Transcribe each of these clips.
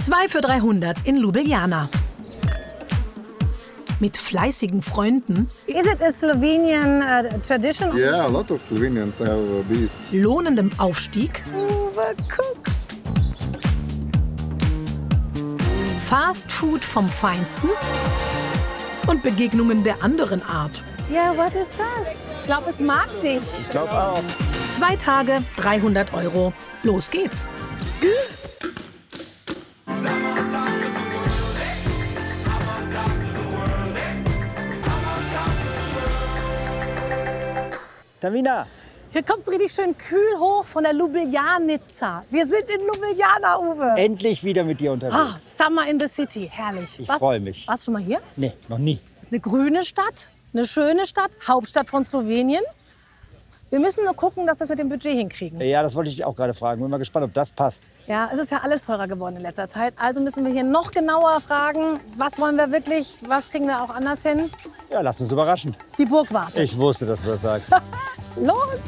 2 für 300 in Ljubljana. Mit fleißigen Freunden. Is it a Slovenian tradition? Yeah, a lot of Slovenians have bees. Lohnendem Aufstieg. Uwe, guck. Fast Food vom Feinsten. Und Begegnungen der anderen Art. Ja, was ist das? Ich glaube, es mag dich. Ich glaube auch. 2 Tage, 300 Euro. Los geht's. Tamina, Hier kommt es richtig schön kühl hoch von der Ljubljanica. Wir sind in Ljubljana, Uwe. endlich wieder mit dir unterwegs. Ah, Summer in the City, herrlich. Ich freu mich. Warst du schon mal hier? Nee, noch nie. Das ist eine grüne Stadt, eine schöne Stadt, Hauptstadt von Slowenien. Wir müssen nur gucken, dass wir das mit dem Budget hinkriegen. Ja, das wollte ich dich auch gerade fragen. Bin mal gespannt, ob das passt. Ja, es ist ja alles teurer geworden in letzter Zeit. Also müssen wir hier noch genauer fragen, was wollen wir wirklich, was kriegen wir auch anders hin. Ja, lass uns überraschen. Die Burg wartet. Ich wusste, dass du das sagst. Los!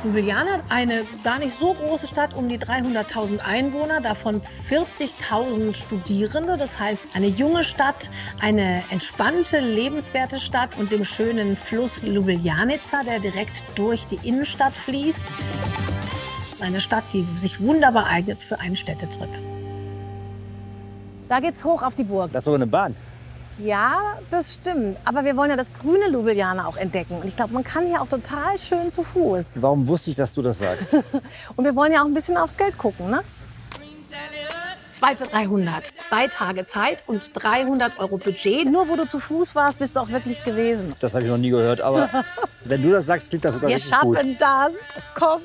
Ljubljana, eine gar nicht so große Stadt, um die 300.000 Einwohner, davon 40.000 Studierende. Das heißt, eine junge Stadt, eine entspannte, lebenswerte Stadt und dem schönen Fluss Ljubljanica, der direkt durch die Innenstadt fließt. Eine Stadt, die sich wunderbar eignet für einen Städtetrip. Da geht's hoch auf die Burg. Das ist sogar eine Bahn. Ja, das stimmt. Aber wir wollen ja das grüne Ljubljana auch entdecken. Und ich glaube, man kann hier auch total schön zu Fuß. Warum wusste ich, dass du das sagst? Und wir wollen ja auch ein bisschen aufs Geld gucken, ne? 2 für 300. 2 Tage Zeit und 300 Euro Budget. Nur wo du zu Fuß warst, bist du auch wirklich gewesen. Das habe ich noch nie gehört. Aber wenn du das sagst, klingt das sogar Wir richtig gut. schaffen das. Komm.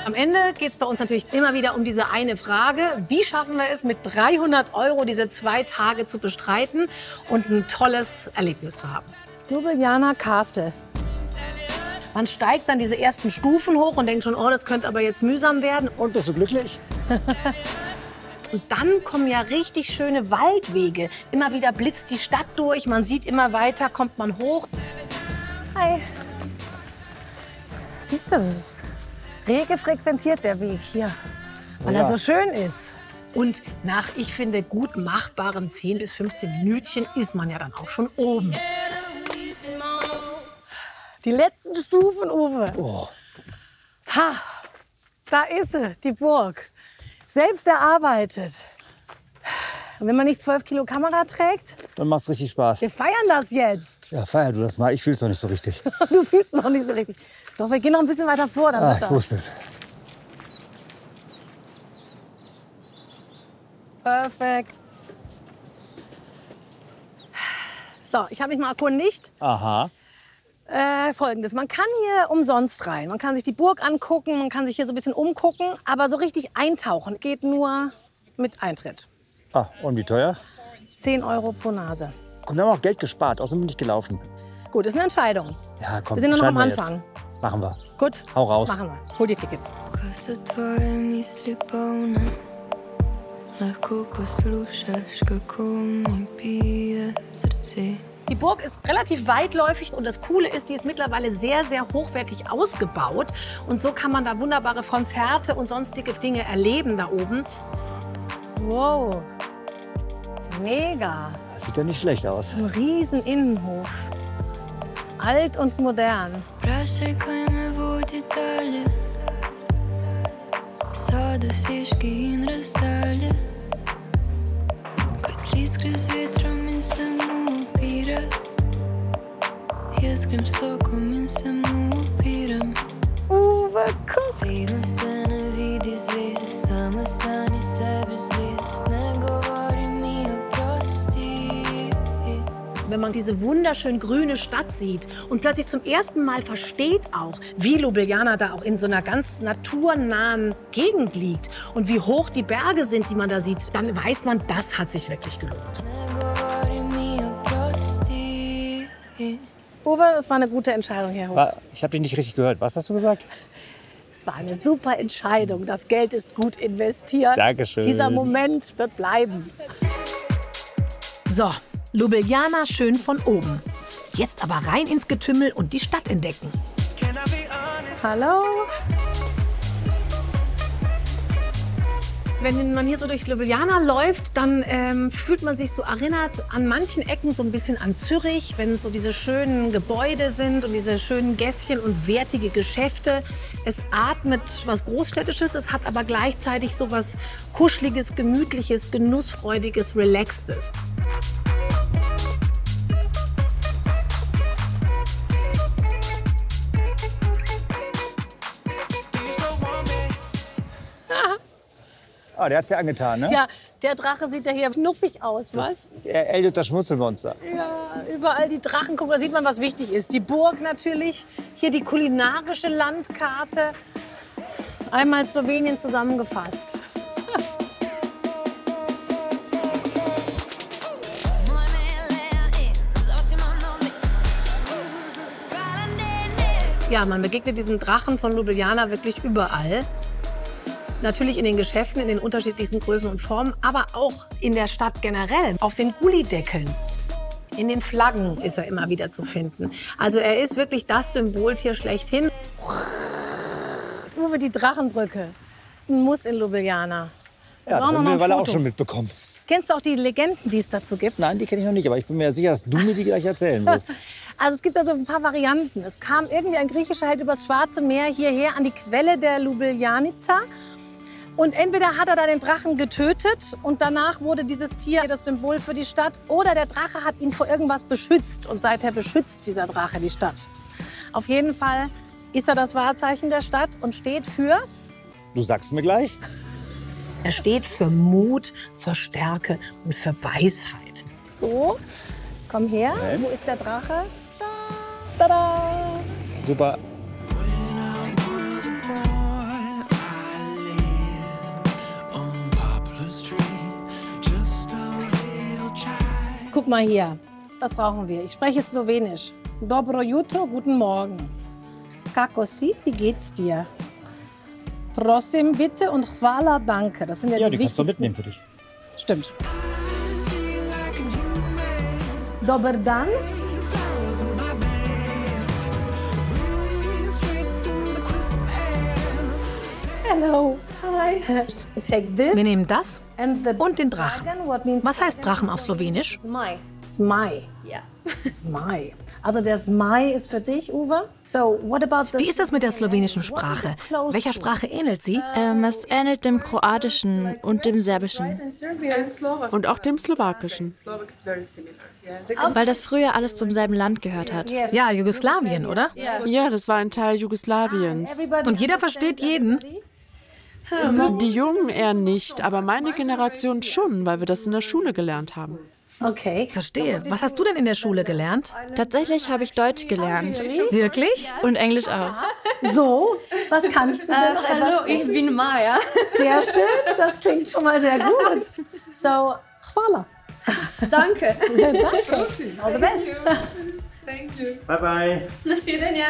Am Ende geht es bei uns natürlich immer wieder um diese eine Frage. Wie schaffen wir es, mit 300 Euro diese 2 Tage zu bestreiten und ein tolles Erlebnis zu haben? Ljubljana Castle. Man steigt dann diese ersten Stufen hoch und denkt schon, oh, das könnte aber jetzt mühsam werden. Und bist du glücklich? Und dann kommen ja richtig schöne Waldwege. Immer wieder blitzt die Stadt durch, man sieht immer weiter, kommt man hoch. Hi. Siehst du, das ist rege frequentiert, der Weg hier. Weil Ja. er so schön ist. Und nach, ich finde, gut machbaren 10 bis 15 Minütchen ist man ja dann auch schon oben. Die letzten Stufen, Uwe. Oh. Ha, da ist sie, die Burg. Selbst erarbeitet. Und wenn man nicht 12 Kilo Kamera trägt, Dann macht's richtig Spaß. wir feiern das jetzt. Ja, feier du das mal. Ich fühl's noch nicht so richtig. Du fühlst es noch nicht so richtig. Doch, wir gehen noch ein bisschen weiter vor. Dann Ah, wird ich das. wusste es. Perfekt. So, ich habe mich mal erkundigt. Aha. Folgendes, man kann hier umsonst rein. Man kann sich die Burg angucken, man kann sich hier so ein bisschen umgucken. Aber so richtig eintauchen geht nur mit Eintritt. Ah, und wie teuer? 10 Euro pro Nase. Und wir haben auch Geld gespart. Außerdem bin ich gelaufen. Gut, ist eine Entscheidung. Ja, komm. Wir sind nur noch am entscheiden wir Anfang. jetzt. Machen wir. Gut, Hau raus. machen wir. Hol die Tickets. Ko so tvoje misli polne, lahko poslušaš, kako mi bije srce. Die Burg ist relativ weitläufig und das Coole ist, die ist mittlerweile sehr, sehr hochwertig ausgebaut. Und so kann man da wunderbare Konzerte und sonstige Dinge erleben da oben. Wow, mega. Das sieht ja nicht schlecht aus. Ein riesen Innenhof. Alt und modern. Vprašaj, kaj me vodi dalje, so dosežki in razdalje. Kot list gre z vetrom in se mu upira, jaz grem s tokom in se mu upiram. Uwe, guck. Vedno se ne vidi zvezd, sama sanje sebe zvezd, ne govori mi oprosti. Wenn man diese wunderschön grüne Stadt sieht und plötzlich zum ersten Mal versteht auch, wie Ljubljana da auch in so einer ganz naturnahen Gegend liegt und wie hoch die Berge sind, die man da sieht, dann weiß man, das hat sich wirklich gelohnt. Uwe, das war eine gute Entscheidung hier hoch. Ich habe dich nicht richtig gehört. Was hast du gesagt? Es war eine super Entscheidung. Das Geld ist gut investiert. Dankeschön. Dieser Moment wird bleiben. So, Ljubljana schön von oben. Jetzt aber rein ins Getümmel und die Stadt entdecken. Hallo. Wenn man hier so durch Ljubljana läuft, dann fühlt man sich so erinnert an manchen Ecken so ein bisschen an Zürich, wenn so diese schönen Gebäude sind und diese schönen Gässchen und wertige Geschäfte. Es atmet was Großstädtisches, es hat aber gleichzeitig so was Kuscheliges, Gemütliches, Genussfreudiges, Relaxedes. Ah, der hat's ja angetan, ne? Ja, der Drache sieht ja hier knuffig aus, was? Das ist eher Elliot, das Schmutzelmonster. Ja, überall die Drachen. Guck, da sieht man, was wichtig ist. Die Burg natürlich, hier die kulinarische Landkarte. Einmal Slowenien zusammengefasst. Ja, man begegnet diesen Drachen von Ljubljana wirklich überall. Natürlich in den Geschäften, in den unterschiedlichsten Größen und Formen, aber auch in der Stadt generell. Auf den Gullideckeln, in den Flaggen ist er immer wieder zu finden. Also er ist wirklich das Symboltier schlechthin. Uwe, die Drachenbrücke. Ein Muss in Ljubljana. Ja, das haben wir mittlerweile auch schon mitbekommen. Kennst du auch die Legenden, die es dazu gibt? Nein, die kenne ich noch nicht, aber ich bin mir sicher, dass du mir die gleich erzählen wirst. Also es gibt also ein paar Varianten. Es kam irgendwie ein griechischer Held übers Schwarze Meer hierher an die Quelle der Ljubljanica. Und entweder hat er da den Drachen getötet und danach wurde dieses Tier das Symbol für die Stadt, oder der Drache hat ihn vor irgendwas beschützt und seither beschützt dieser Drache die Stadt. Auf jeden Fall ist er das Wahrzeichen der Stadt und steht für... Du sagst mir gleich. Er steht für Mut, für Stärke und für Weisheit. So, komm her. Wo ist der Drache? Da, da, da. Super. Guck mal hier, das brauchen wir. Ich spreche Slowenisch. Dobro jutro, guten Morgen. Kako si, wie geht's dir? Prosim, bitte und hvala, danke. Das sind ja die kannst du wichtigsten. mitnehmen für dich. Stimmt. Dober dan. Hello. Hi. Take this. Wir nehmen das And the und den Drachen. what means Was heißt Drachen auf Slowenisch? Zmaj. Smai. Ja. Smai. Also der Smai ist für dich, Uwe. So, what about the... Wie ist das mit der slowenischen Sprache? Welcher Sprache ähnelt sie? Es ähnelt dem Kroatischen und dem Serbischen. Und auch dem Slowakischen. Weil das früher alles zum selben Land gehört hat. Ja, Jugoslawien, oder? Ja, das war ein Teil Jugoslawiens. Und jeder versteht jeden? Die Jungen eher nicht, aber meine Generation schon, weil wir das in der Schule gelernt haben. Okay. Verstehe. Was hast du denn in der Schule gelernt? Tatsächlich habe ich Deutsch gelernt. Wirklich? Und Englisch auch. So, was kannst du denn noch etwas Hallo, ich bin Maja. Sehr schön, das klingt schon mal sehr gut. So, hvala. Danke. Danke. All the best. Bye, bye. Na svidenja.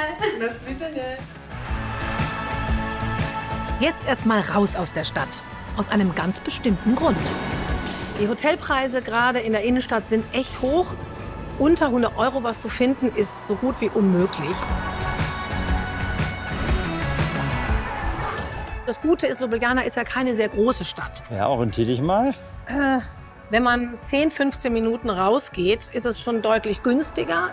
Jetzt erst mal raus aus der Stadt. Aus einem ganz bestimmten Grund. Die Hotelpreise gerade in der Innenstadt sind echt hoch. Unter 100 € was zu finden, ist so gut wie unmöglich. Das Gute ist, Ljubljana ist ja keine sehr große Stadt. Ja, orientier dich mal. Wenn man 10, 15 Minuten rausgeht, ist es schon deutlich günstiger.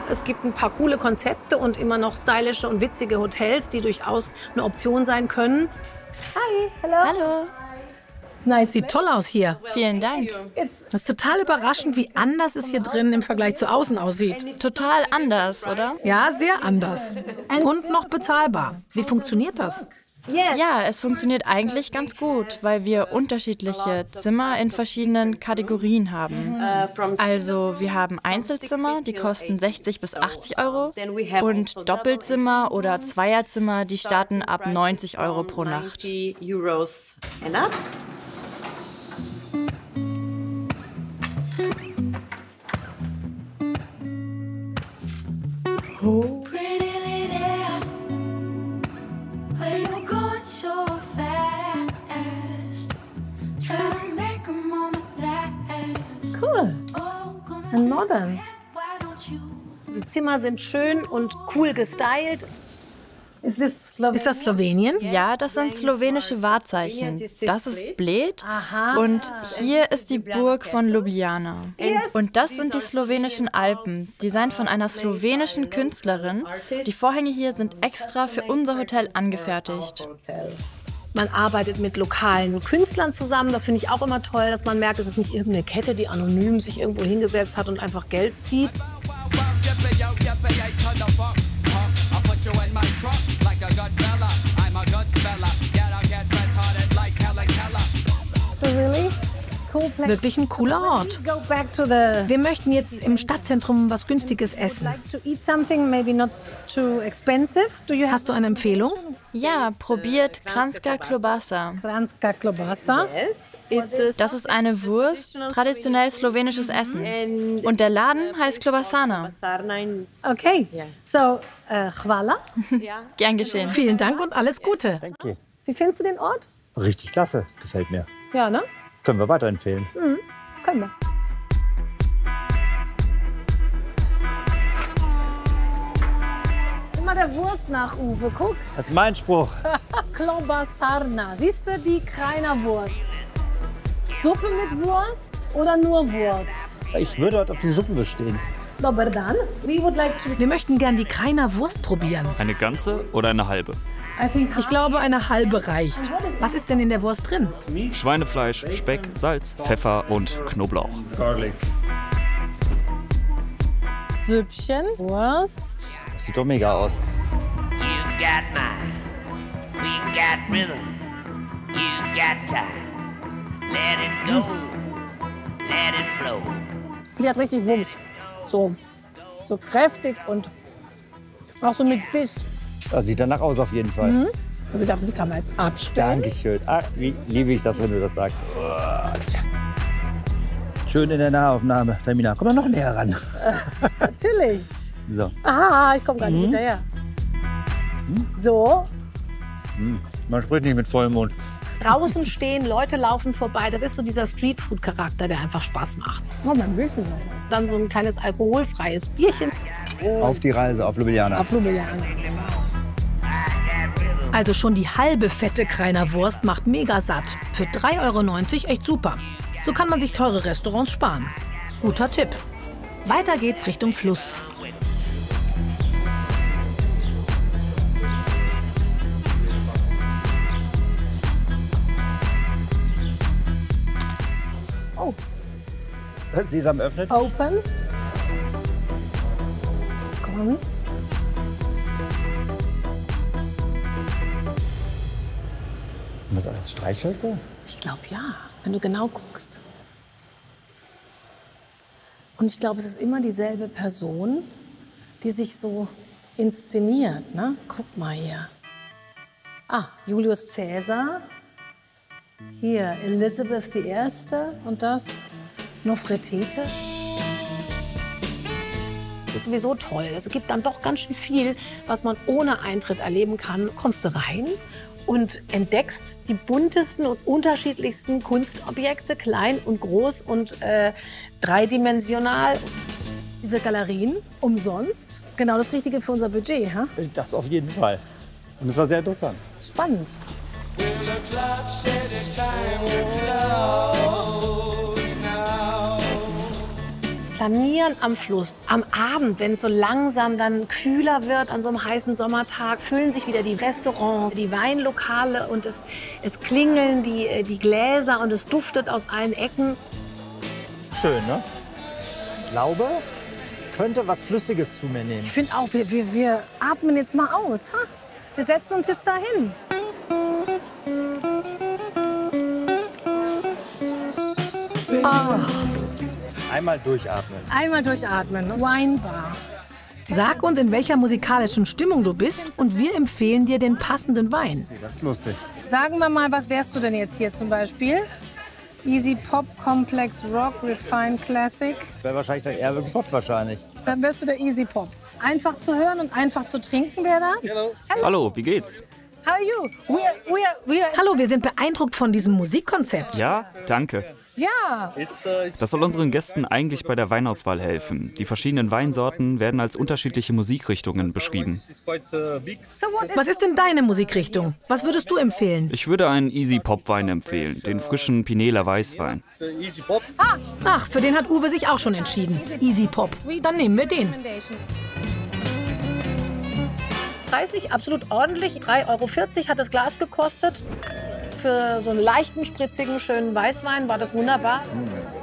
Es gibt ein paar coole Konzepte und immer noch stylische und witzige Hotels, die durchaus eine Option sein können. Hi, hello. Hallo. Nice. Sieht toll aus hier. Vielen Dank. Das ist total überraschend, wie anders es hier drin im Vergleich zu außen aussieht. Total anders, oder? Ja, sehr anders. Und noch bezahlbar. Wie funktioniert das? Ja, es funktioniert eigentlich ganz gut, weil wir unterschiedliche Zimmer in verschiedenen Kategorien haben. Also wir haben Einzelzimmer, die kosten 60 bis 80 € und Doppelzimmer oder Zweierzimmer, die starten ab 90 € pro Nacht. Euros and up. Cool. Ein Norden. Zimmer sind schön und cool gestylt. Ist das Slowenien? Ja, das sind slowenische Wahrzeichen. Das ist Bled und hier ist die Burg von Ljubljana. Und das sind die slowenischen Alpen, designt von einer slowenischen Künstlerin. Die Vorhänge hier sind extra für unser Hotel angefertigt. Man arbeitet mit lokalen Künstlern zusammen. Das finde ich auch immer toll, dass man merkt, es ist nicht irgendeine Kette, die anonym sich irgendwo hingesetzt hat und einfach Geld zieht. Wirklich ein cooler Ort. Wir möchten jetzt im Stadtzentrum was Günstiges essen. Hast du eine Empfehlung? Ja, probiert Kranjska klobasa. Kranjska klobasa. Das ist eine Wurst, traditionell slowenisches Essen. Und der Laden heißt Klobasana. Okay, so, hvala. Gern geschehen. Vielen Dank und alles Gute. Danke. Wie findest du den Ort? Richtig klasse, das gefällt mir. Ja, ne? Können wir weiterempfehlen. Können wir. Guck mal der Wurst nach, Uwe. Guck. Das ist mein Spruch. Klobasarna. Siehst du die Kreiner Wurst? Suppe mit Wurst oder nur Wurst? Ich würde heute auf die Suppe bestehen. Dobar dan. Wir möchten gern die Kreiner Wurst probieren. Eine ganze oder eine halbe? Ich glaube, eine halbe reicht. Was ist denn in der Wurst drin? Schweinefleisch, Speck, Salz, Pfeffer und Knoblauch. Garlic. Süppchen, Wurst. Sieht doch mega aus. Die hat richtig Wumms. So kräftig und auch so mit Biss. Das sieht danach aus auf jeden Fall. Du darfst die Kamera jetzt abstellen. Dankeschön. Ach, wie liebe ich das, wenn du das sagst. Schön in der Nahaufnahme. Femina, komm mal noch näher ran. Natürlich. So. Aha, ich komme gar nicht hinterher. So. Man spricht nicht mit vollem Mund. Draußen stehen, Leute laufen vorbei. Das ist so dieser Streetfood-Charakter, der einfach Spaß macht. Oh, mein Bierchen. Dann so ein kleines alkoholfreies Bierchen. Auf die Reise, auf Ljubljana. Auf Ljubljana. Also schon die halbe fette Kreiner Wurst macht mega satt. Für 3,90 € echt super. So kann man sich teure Restaurants sparen. Guter Tipp. Weiter geht's Richtung Fluss. Oh. Sesam öffnet. Open. Komm. Sind das alles Streichhölzer? Ich glaube ja, wenn du genau guckst. Und ich glaube, es ist immer dieselbe Person, die sich so inszeniert. Ne? Guck mal hier. Ah, Julius Caesar. Hier Elisabeth I. und das Nofretete. Das ist sowieso toll. Es gibt dann doch ganz schön viel, was man ohne Eintritt erleben kann. Kommst du rein und entdeckst die buntesten und unterschiedlichsten Kunstobjekte, klein und groß und dreidimensional. Diese Galerien umsonst. Genau das Richtige für unser Budget, ha? Das auf jeden Fall. Und es war sehr interessant. Spannend. Das Planieren am Fluss. Am Abend, wenn es so langsam dann kühler wird an so einem heißen Sommertag, füllen sich wieder die Restaurants, die Weinlokale und es klingeln die Gläser und es duftet aus allen Ecken. Schön, ne? Ich glaube, ich könnte was Flüssiges zu mir nehmen. Ich finde auch, wir atmen jetzt mal aus. Ha? Wir setzen uns jetzt da hin. Einmal durchatmen. Einmal durchatmen. Winebar. Sag uns, in welcher musikalischen Stimmung du bist und wir empfehlen dir den passenden Wein. Das ist lustig. Sagen wir mal, was wärst du denn jetzt hier zum Beispiel? Easy Pop, Complex Rock, Refined Classic. Wäre wahrscheinlich dann eher wirklich Pop wahrscheinlich. Dann wärst du der Easy Pop. Einfach zu hören und einfach zu trinken wäre das? Hello. Hallo, wie geht's? How are you? Hallo, wir sind beeindruckt von diesem Musikkonzept. Ja, danke. Ja. Das soll unseren Gästen eigentlich bei der Weinauswahl helfen. Die verschiedenen Weinsorten werden als unterschiedliche Musikrichtungen beschrieben. Was ist denn deine Musikrichtung? Was würdest du empfehlen? Ich würde einen Easy-Pop-Wein empfehlen, den frischen Pinela Weißwein. Ach, für den hat Uwe sich auch schon entschieden. Easy Pop. Dann nehmen wir den. Preislich absolut ordentlich. 3,40 € hat das Glas gekostet. Für so einen leichten, spritzigen, schönen Weißwein war das wunderbar.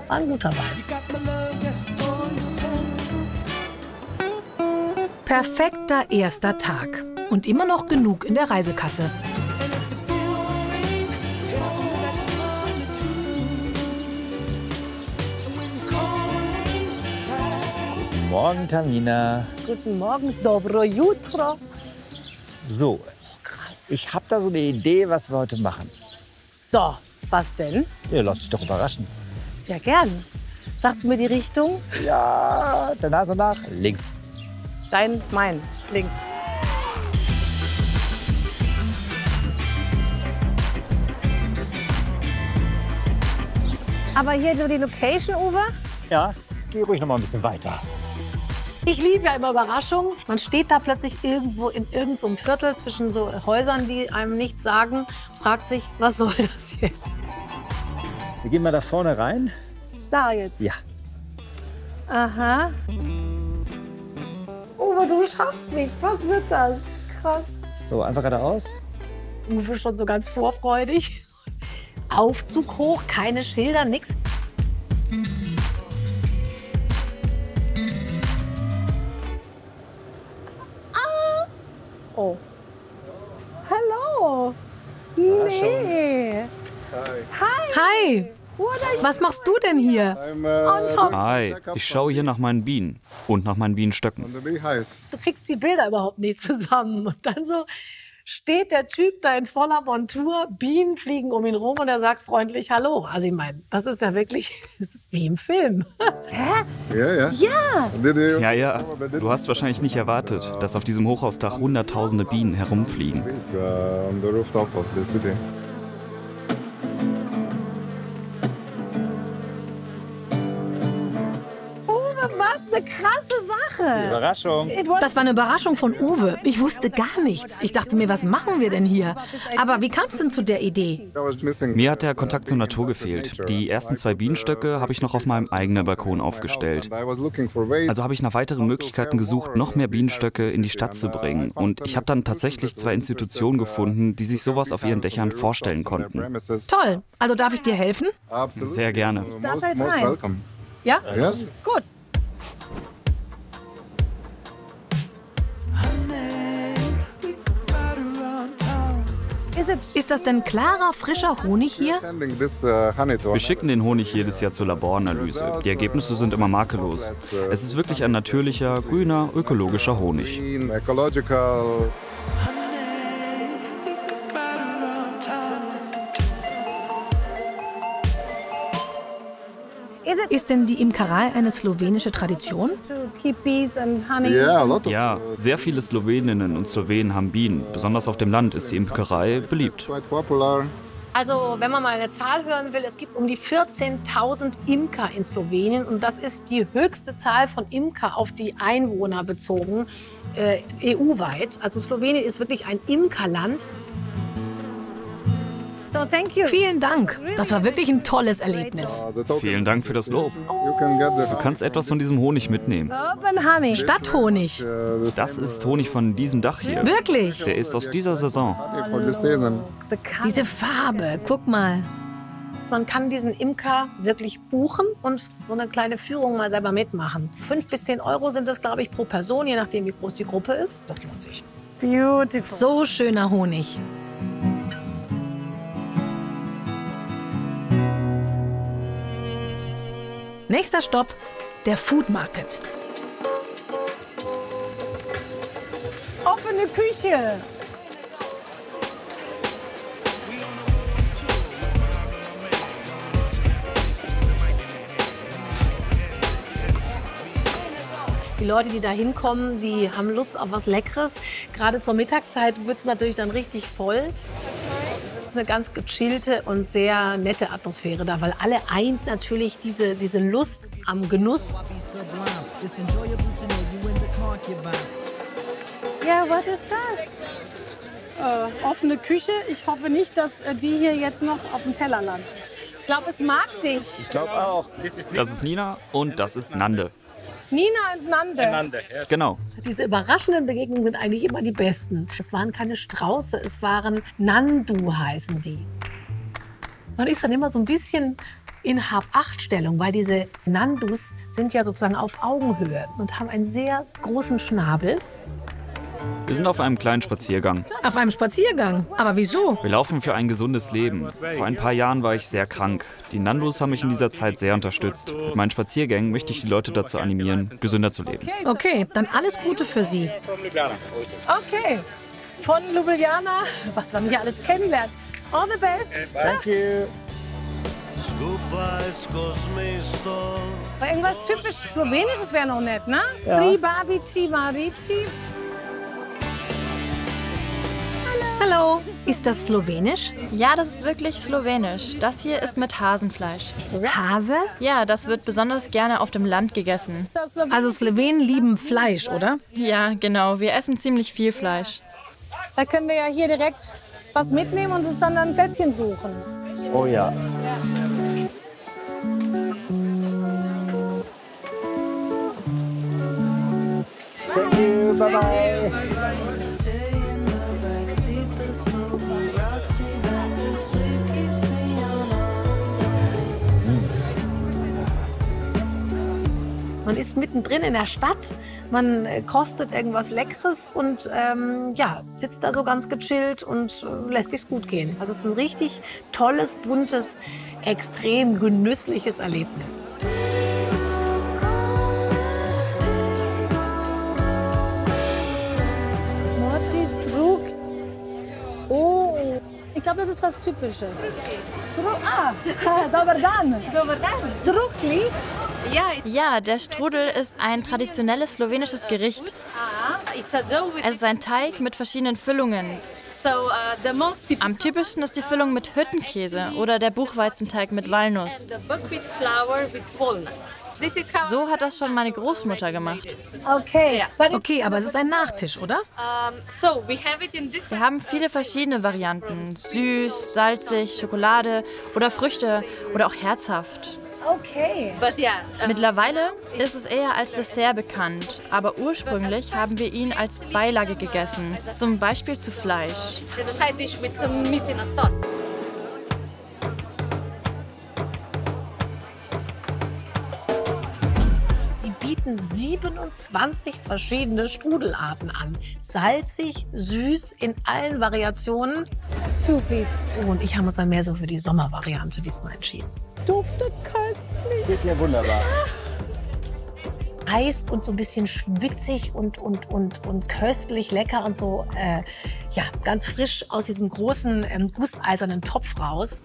War ein guter Wein. Perfekter erster Tag. Und immer noch genug in der Reisekasse. Guten Morgen, Tamina. Guten Morgen, dobro jutro. So, ich habe da so eine Idee, was wir heute machen. So, was denn? Ja, lass dich doch überraschen. Sehr gern. Sagst du mir die Richtung? Ja, der Nase nach. Links. Mein, links. Aber hier so die Location, Uwe? Ja, geh ruhig noch mal ein bisschen weiter. Ich liebe ja immer Überraschungen. Man steht da plötzlich irgendwo in irgendeinem Viertel zwischen so Häusern, die einem nichts sagen, fragt sich, was soll das jetzt? Wir gehen mal da vorne rein. Da jetzt? Ja. Aha. Uwe, du schaffst mich. Was wird das? Krass. So, einfach geradeaus. Uwe schon so ganz vorfreudig. Aufzug hoch, keine Schilder, nix. Oh. Hallo. Nee. Hi. Was machst du denn hier? Hi, ich schaue hier nach meinen Bienen und nach meinen Bienenstöcken. Du kriegst die Bilder überhaupt nicht zusammen. Und dann so steht der Typ da in voller Montur, Bienen fliegen um ihn rum und er sagt freundlich Hallo. Also ich meine, das ist ja wirklich, das ist wie im Film. Hä? Ja. Ja. Ja, du hast wahrscheinlich nicht erwartet, dass auf diesem Hochhausdach hunderttausende Bienen herumfliegen. On the rooftop of the city. Was eine krasse Sache. Überraschung. Das war eine Überraschung von Uwe. Ich wusste gar nichts. Ich dachte mir, was machen wir denn hier? Aber wie kam es denn zu der Idee? Mir hat der Kontakt zur Natur gefehlt. Die ersten 2 Bienenstöcke habe ich noch auf meinem eigenen Balkon aufgestellt. Also habe ich nach weiteren Möglichkeiten gesucht, noch mehr Bienenstöcke in die Stadt zu bringen. Und ich habe dann tatsächlich 2 Institutionen gefunden, die sich sowas auf ihren Dächern vorstellen konnten. Toll. Also darf ich dir helfen? Sehr gerne. Ich darf da jetzt rein. Ja? Yes. Gut. Ist das denn klarer, frischer Honig hier? Wir schicken den Honig jedes Jahr zur Laboranalyse. Die Ergebnisse sind immer makellos. Es ist wirklich ein natürlicher, grüner, ökologischer Honig. Ist denn die Imkerei eine slowenische Tradition? Ja, sehr viele Sloweninnen und Slowenen haben Bienen. Besonders auf dem Land ist die Imkerei beliebt. Also, wenn man mal eine Zahl hören will, es gibt um die 14.000 Imker in Slowenien und das ist die höchste Zahl von Imker auf die Einwohner bezogen, EU-weit. Also Slowenien ist wirklich ein Imkerland. So, thank you. Vielen Dank. Das war wirklich ein tolles Erlebnis. Vielen Dank für das Lob. Du kannst etwas von diesem Honig mitnehmen. Stadthonig. Das ist Honig von diesem Dach hier. Wirklich? Der ist aus dieser Saison. Diese Farbe, guck mal. Man kann diesen Imker wirklich buchen und so eine kleine Führung mal selber mitmachen. 5 bis 10 € sind das, glaube ich, pro Person, je nachdem, wie groß die Gruppe ist. Das lohnt sich. Beautiful. So schöner Honig. Nächster Stopp, der Food Market. Offene Küche. Die Leute, die da hinkommen, die haben Lust auf was Leckeres. Gerade zur Mittagszeit wird es natürlich dann richtig voll. ist eine ganz gechillte und sehr nette Atmosphäre da, weil alle eint natürlich diese Lust am Genuss. Ja, was ist das? Offene Küche. Ich hoffe nicht, dass die hier jetzt noch auf dem Teller landen. Ich glaube, es mag dich. Ich glaube auch. Das ist Nina und das ist Nande. Nina und Nande. Genau. Diese überraschenden Begegnungen sind eigentlich immer die besten. Es waren keine Strauße, es waren Nandu heißen die. Man ist dann immer so ein bisschen in Hab-Acht-Stellung, weil diese Nandus sind ja sozusagen auf Augenhöhe und haben einen sehr großen Schnabel. Wir sind auf einem kleinen Spaziergang. Auf einem Spaziergang? Aber wieso? Wir laufen für ein gesundes Leben. Vor ein paar Jahren war ich sehr krank. Die Nandus haben mich in dieser Zeit sehr unterstützt. Mit meinen Spaziergängen möchte ich die Leute dazu animieren, gesünder zu leben. Okay, dann alles Gute für Sie. Okay, von Ljubljana, was wir hier alles kennenlernen. All the best. Thank you. Aber irgendwas typisch Slowenisches wäre noch nett, ne? Ja. Pribavici, Marici. Hallo, ist das Slowenisch? Ja, das ist wirklich slowenisch. Das hier ist mit Hasenfleisch. Hase? Ja, das wird besonders gerne auf dem Land gegessen. Also Slowenen lieben Fleisch, oder? Ja, genau. Wir essen ziemlich viel Fleisch. Da können wir ja hier direkt was mitnehmen und uns dann ein Plätzchen suchen. Oh ja. Thank you. Bye bye. Man ist mittendrin in der Stadt, man kostet irgendwas Leckeres und ja, sitzt da so ganz gechillt und lässt sich's gut gehen. Also es ist ein richtig tolles, buntes, extrem genüssliches Erlebnis. Oh, ich glaube, das ist was Typisches. Dobar dan. Strukli. Ja, der Strudel ist ein traditionelles slowenisches Gericht. Es ist ein Teig mit verschiedenen Füllungen. Am typischsten ist die Füllung mit Hüttenkäse oder der Buchweizenteig mit Walnuss. So hat das schon meine Großmutter gemacht. Okay. Okay, aber es ist ein Nachtisch, oder? Wir haben viele verschiedene Varianten. Süß, salzig, Schokolade oder Früchte oder auch herzhaft. Okay. Mittlerweile ist es eher als Dessert bekannt, aber ursprünglich haben wir ihn als Beilage gegessen, zum Beispiel zu Fleisch. Die bieten 27 verschiedene Strudelarten an. Salzig, süß, in allen Variationen. Two, please. Und ich habe uns dann mehr so für die Sommervariante diesmal entschieden. Duftet köstlich. Geht ja wunderbar. Heiß und so ein bisschen schwitzig und köstlich lecker und so, ja, ganz frisch aus diesem großen gusseisernen Topf raus.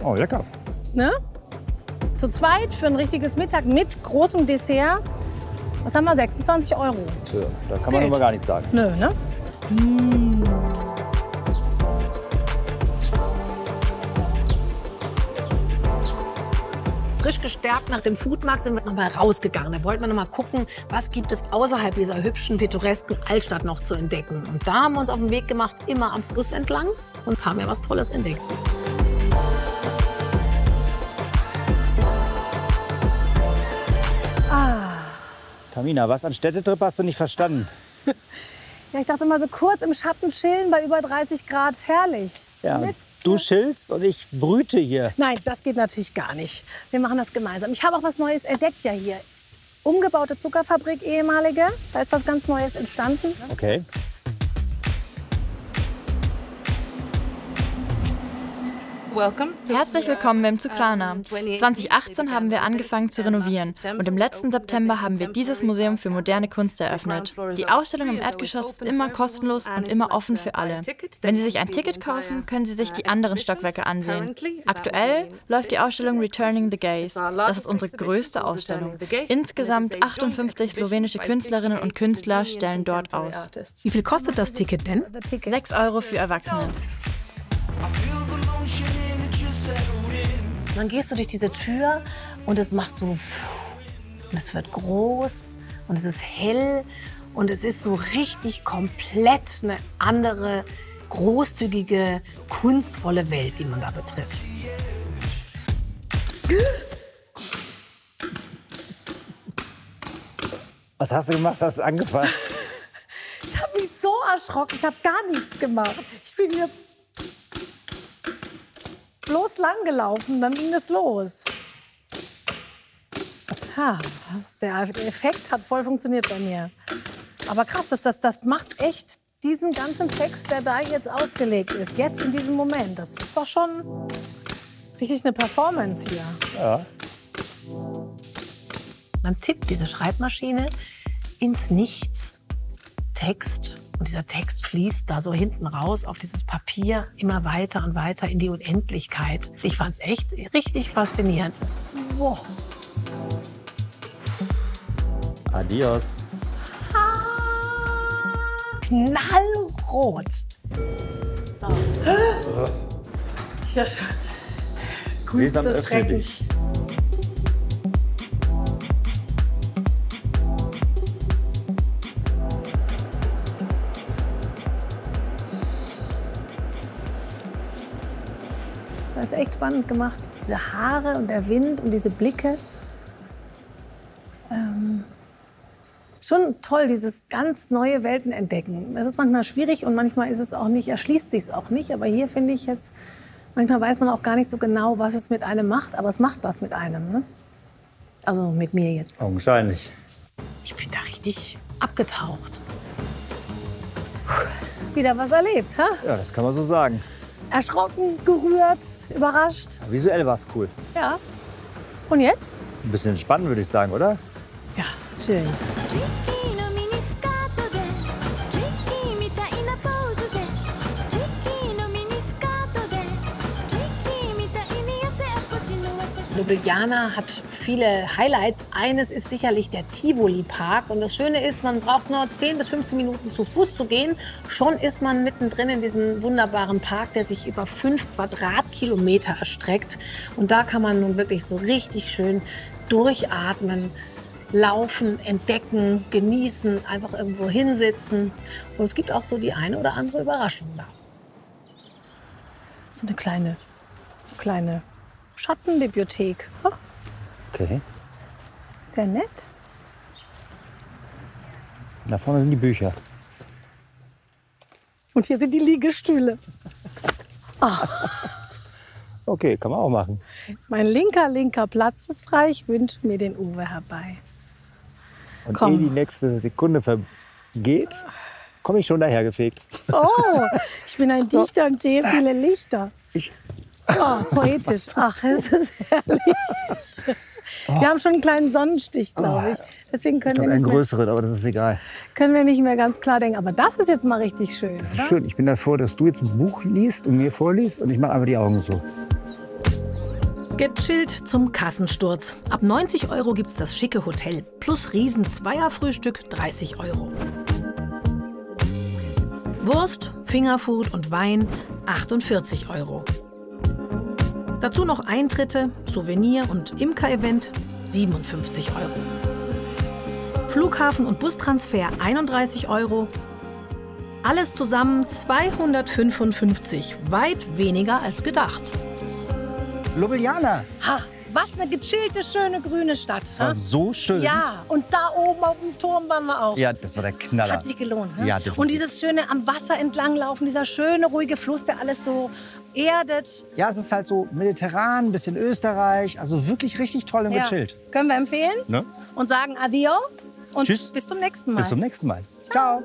Oh, lecker. Ne? Zu zweit für ein richtiges Mittag mit großem Dessert. Was haben wir? 26 €. Ja, da kann man aber gar nichts sagen. Nö, ne? Frisch gestärkt nach dem Foodmarkt sind wir noch mal rausgegangen. Da wollten wir noch mal gucken, was gibt es außerhalb dieser hübschen, pittoresken Altstadt noch zu entdecken. Und da haben wir uns auf den Weg gemacht, immer am Fluss entlang und haben ja was Tolles entdeckt. Tamina, was an Städtetrip hast du nicht verstanden? Ja, ich dachte mal so kurz im Schatten chillen bei über 30 Grad, ist herrlich. Ja, Mit. du chillst und ich brüte hier. Nein, das geht natürlich gar nicht. Wir machen das gemeinsam. Ich habe auch was Neues entdeckt ja hier. Umgebaute Zuckerfabrik, ehemalige. Da ist was ganz Neues entstanden. Herzlich willkommen im Zukrana. 2018 haben wir angefangen zu renovieren und im letzten September haben wir dieses Museum für moderne Kunst eröffnet. Die Ausstellung im Erdgeschoss ist immer kostenlos und immer offen für alle. Wenn Sie sich ein Ticket kaufen, können Sie sich die anderen Stockwerke ansehen. Aktuell läuft die Ausstellung Returning the Gaze. Das ist unsere größte Ausstellung. Insgesamt 58 slowenische Künstlerinnen und Künstler stellen dort aus. Wie viel kostet das Ticket denn? 6 Euro für Erwachsene. Dann gehst du durch diese Tür und es macht so, und es wird groß und es ist hell und es ist so richtig komplett eine andere, großzügige, kunstvolle Welt, die man da betritt. Was hast du gemacht? Hast du angefasst? Ich habe mich so erschrocken. Ich habe gar nichts gemacht. Ich bin hier bloß lang gelaufen, dann ging es los. Ha, der Effekt hat voll funktioniert bei mir. Aber krass, das macht echt diesen ganzen Text, der da jetzt ausgelegt ist, jetzt in diesem Moment. Das ist doch schon richtig eine Performance hier. Ja. Man tippt diese Schreibmaschine ins Nichts. Text. Und dieser Text fließt da so hinten raus auf dieses Papier immer weiter und weiter in die Unendlichkeit. Ich fand es echt richtig faszinierend. Wow. Adios. Knallrot. So. Ja, Kunst des Schreckens. Das ist echt spannend gemacht. Diese Haare und der Wind und diese Blicke. Schon toll, dieses ganz neue Welten entdecken. Das ist manchmal schwierig und manchmal ist es auch nicht, erschließt sich es auch nicht. Aber hier finde ich jetzt, manchmal weiß man auch gar nicht so genau, was es mit einem macht. Aber es macht was mit einem. Ne? Also mit mir jetzt. Augenscheinlich. Ich bin da richtig abgetaucht. Wieder was erlebt, ha? Ja, das kann man so sagen. Erschrocken, gerührt, überrascht. Visuell war es cool. Ja. Und jetzt? Ein bisschen entspannen, würde ich sagen, oder? Ja, chillen. Ljubljana hat viele Highlights. Eines ist sicherlich der Tivoli-Park. Und das Schöne ist, man braucht nur 10 bis 15 Minuten zu Fuß zu gehen. Schon ist man mittendrin in diesem wunderbaren Park, der sich über 5 Quadratkilometer erstreckt. Und da kann man nun wirklich so richtig schön durchatmen, laufen, entdecken, genießen, einfach irgendwo hinsitzen. Und es gibt auch so die eine oder andere Überraschung da. So eine kleine Schattenbibliothek. Oh, Okay. sehr nett. Und da vorne sind die Bücher. Und hier sind die Liegestühle. Okay, kann man auch machen. Mein linker Platz ist frei. Ich wünsche mir den Uwe herbei. Und Komm. ehe die nächste Sekunde vergeht, komme ich schon dahergefegt. Oh, ich bin ein Dichter und sehe viele Lichter. Ich- Oh, poetisch. Ach, es ist herrlich. Wir haben schon einen kleinen Sonnenstich, glaube ich. Deswegen können wir, Einen nicht mehr, größeren, aber das ist egal. können wir nicht mehr ganz klar denken. Aber das ist jetzt mal richtig schön. Das ist oder? schön. Ich bin davor, dass du jetzt ein Buch liest und mir vorliest und ich mache einfach die Augen so. Gechillt zum Kassensturz. Ab 90 € gibt's das schicke Hotel. Plus Riesen-Zweierfrühstück 30 €. Wurst, Fingerfood und Wein 48 €. Dazu noch Eintritte, Souvenir- und Imker-Event 57 €. Flughafen- und Bustransfer 31 €. Alles zusammen 255, weit weniger als gedacht. Ljubljana. Ha, was eine gechillte, schöne, grüne Stadt. Das war so schön. Ja, und da oben auf dem Turm waren wir auch. Ja, das war der Knaller. Hat sich gelohnt. Ne? Ja, definitiv. Und dieses schöne am Wasser entlanglaufen, dieser schöne, ruhige Fluss, der alles so erdet. Ja, es ist halt so mediterran, ein bisschen Österreich. Also wirklich richtig toll und Ja. gechillt. Können wir empfehlen. Ne? Und sagen Adio und Tschüss. bis zum nächsten Mal. Bis zum nächsten Mal. Ciao.